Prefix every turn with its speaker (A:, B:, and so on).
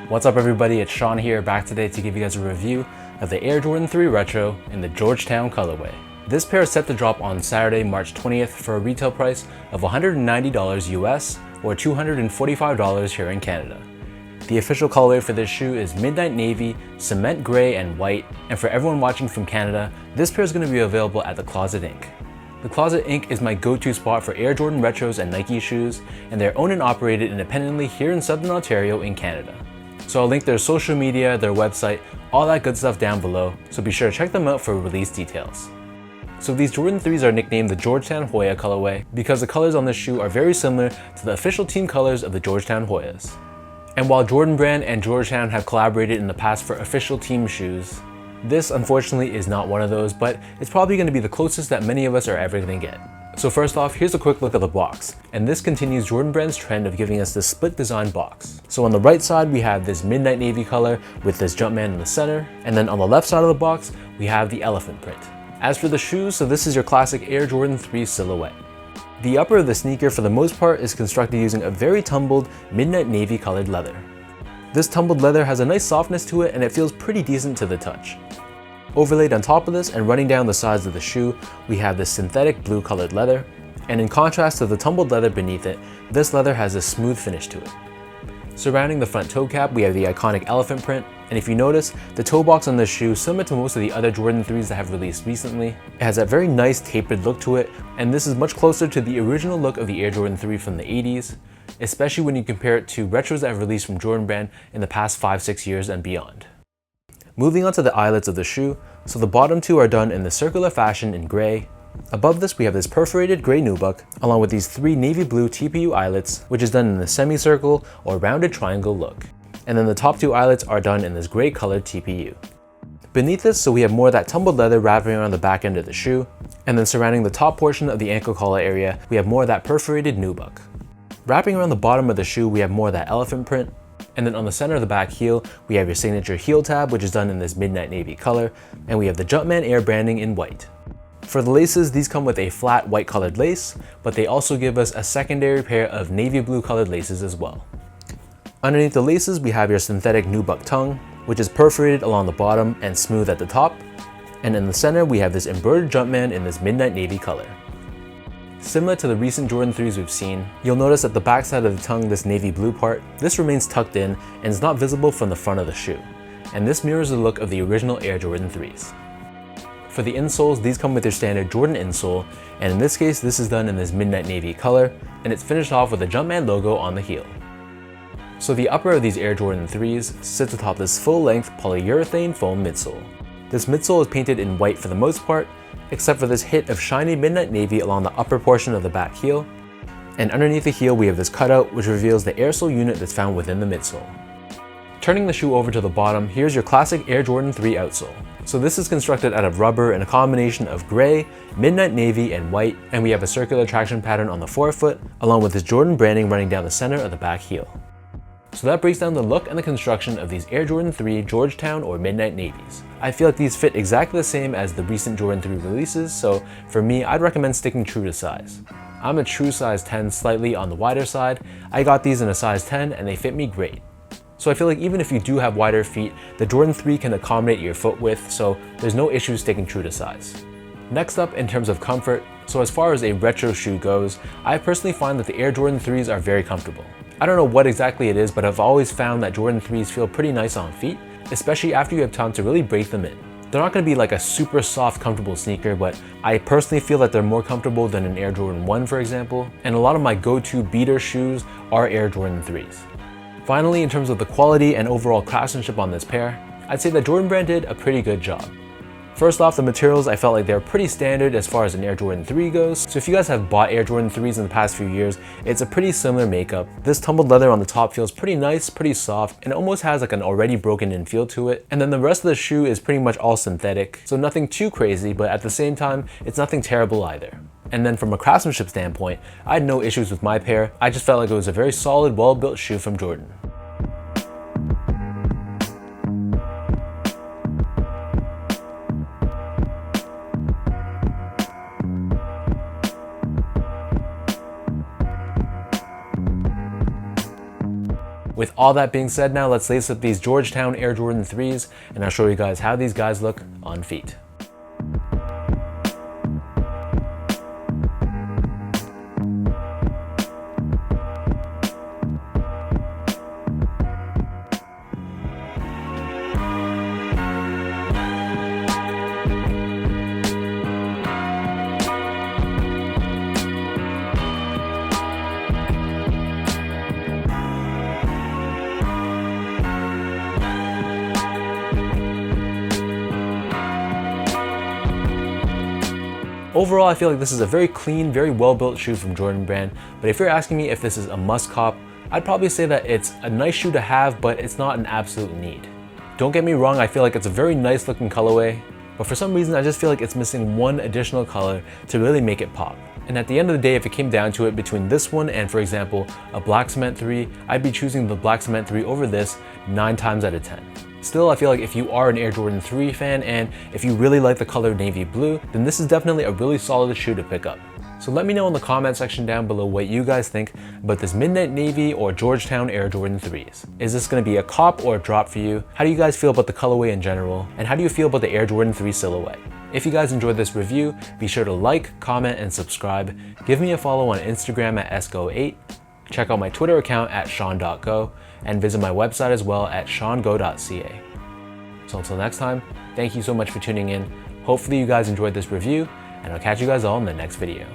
A: What's up everybody, it's Sean here, back today to give you guys a review of the Air Jordan 3 Retro in the Georgetown colorway. This pair is set to drop on Saturday, March 20th for a retail price of $190 US or $245 here in Canada. The official colorway for this shoe is midnight navy, cement gray, and white, and for everyone watching from Canada, this pair is going to be available at the Closet Inc. The Closet Inc. is my go-to spot for Air Jordan Retros and Nike shoes, and they're owned and operated independently here in Southern Ontario in Canada. So I'll link their social media, their website, all that good stuff down below, so be sure to check them out for release details. So these Jordan 3s are nicknamed the Georgetown Hoya colorway because the colors on this shoe are very similar to the official team colors of the Georgetown Hoyas. And while Jordan Brand and Georgetown have collaborated in the past for official team shoes, this unfortunately is not one of those, but it's probably going to be the closest that many of us are ever going to get. So first off, here's a quick look at the box. And this continues Jordan Brand's trend of giving us this split design box. So on the right side, we have this midnight navy color with this Jumpman in the center. And then on the left side of the box, we have the elephant print. As for the shoes, so this is your classic Air Jordan 3 silhouette. The upper of the sneaker for the most part is constructed using a very tumbled midnight navy colored leather. This tumbled leather has a nice softness to it and it feels pretty decent to the touch. Overlaid on top of this and running down the sides of the shoe, we have this synthetic blue colored leather, and in contrast to the tumbled leather beneath it, this leather has a smooth finish to it. Surrounding the front toe cap, we have the iconic elephant print, and if you notice, the toe box on this shoe, similar to most of the other Jordan 3s that have released recently, it has that very nice tapered look to it, and this is much closer to the original look of the Air Jordan 3 from the 80s, especially when you compare it to retros that have released from Jordan Brand in the past 5-6 years and beyond. Moving on to the eyelets of the shoe, so the bottom two are done in the circular fashion in gray. Above this we have this perforated gray nubuck, along with these three navy blue TPU eyelets, which is done in the semicircle or rounded triangle look. And then the top two eyelets are done in this gray colored TPU. Beneath this, so we have more of that tumbled leather wrapping around the back end of the shoe, and then surrounding the top portion of the ankle collar area, we have more of that perforated nubuck. Wrapping around the bottom of the shoe, we have more of that elephant print, and then on the center of the back heel, we have your signature heel tab, which is done in this midnight navy color, and we have the Jumpman Air branding in white. For the laces, these come with a flat white colored lace, but they also give us a secondary pair of navy blue colored laces as well. Underneath the laces, we have your synthetic nubuck tongue, which is perforated along the bottom and smooth at the top. And in the center, we have this embroidered Jumpman in this midnight navy color. Similar to the recent Jordan 3s we've seen, you'll notice at the back side of the tongue, this navy blue part, this remains tucked in and is not visible from the front of the shoe. And this mirrors the look of the original Air Jordan 3s. For the insoles, these come with your standard Jordan insole, and in this case, this is done in this midnight navy color, and it's finished off with a Jumpman logo on the heel. So the upper of these Air Jordan 3s sits atop this full-length polyurethane foam midsole. This midsole is painted in white for the most part, except for this hit of shiny midnight navy along the upper portion of the back heel. And underneath the heel, we have this cutout which reveals the air sole unit that's found within the midsole. Turning the shoe over to the bottom, here's your classic Air Jordan 3 outsole. So this is constructed out of rubber in a combination of gray, midnight navy, and white, and we have a circular traction pattern on the forefoot, along with this Jordan branding running down the center of the back heel. So that breaks down the look and the construction of these Air Jordan 3 Georgetown or Midnight Navies. I feel like these fit exactly the same as the recent Jordan 3 releases, so for me, I'd recommend sticking true to size. I'm a true size 10, slightly on the wider side. I got these in a size 10 and they fit me great. So I feel like even if you do have wider feet, the Jordan 3 can accommodate your foot width, so there's no issue sticking true to size. Next up, in terms of comfort, so as far as a retro shoe goes, I personally find that the Air Jordan 3s are very comfortable. I don't know what exactly it is, but I've always found that Jordan 3s feel pretty nice on feet, especially after you have time to really break them in. They're not going to be like a super soft, comfortable sneaker, but I personally feel that they're more comfortable than an Air Jordan 1, for example, and a lot of my go-to beater shoes are Air Jordan 3s. Finally, in terms of the quality and overall craftsmanship on this pair, I'd say that Jordan Brand did a pretty good job. First off, the materials, I felt like they're pretty standard as far as an Air Jordan 3 goes. So if you guys have bought Air Jordan 3s in the past few years, it's a pretty similar makeup. This tumbled leather on the top feels pretty nice, pretty soft, and almost has like an already broken in feel to it. And then the rest of the shoe is pretty much all synthetic. So nothing too crazy, but at the same time, it's nothing terrible either. And then from a craftsmanship standpoint, I had no issues with my pair. I just felt like it was a very solid, well-built shoe from Jordan. With all that being said, now let's lace up these Georgetown Air Jordan 3s, and I'll show you guys how these guys look on feet. Overall, I feel like this is a very clean, very well-built shoe from Jordan Brand, but if you're asking me if this is a must cop, I'd probably say that it's a nice shoe to have, but it's not an absolute need. Don't get me wrong, I feel like it's a very nice looking colorway, but for some reason I just feel like it's missing one additional color to really make it pop. And at the end of the day, if it came down to it between this one and, for example, a Black Cement 3, I'd be choosing the Black Cement 3 over this 9 times out of 10. Still, I feel like if you are an Air Jordan 3 fan and if you really like the color navy blue, then this is definitely a really solid shoe to pick up. So let me know in the comment section down below what you guys think about this Midnight Navy or Georgetown Air Jordan 3s. Is this going to be a cop or a drop for you? How do you guys feel about the colorway in general? And how do you feel about the Air Jordan 3 silhouette? If you guys enjoyed this review, be sure to like, comment, and subscribe. Give me a follow on Instagram at sgo8. Check out my Twitter account at sean.go and visit my website as well at seango.ca. So until next time, thank you so much for tuning in. Hopefully you guys enjoyed this review, and I'll catch you guys all in the next video.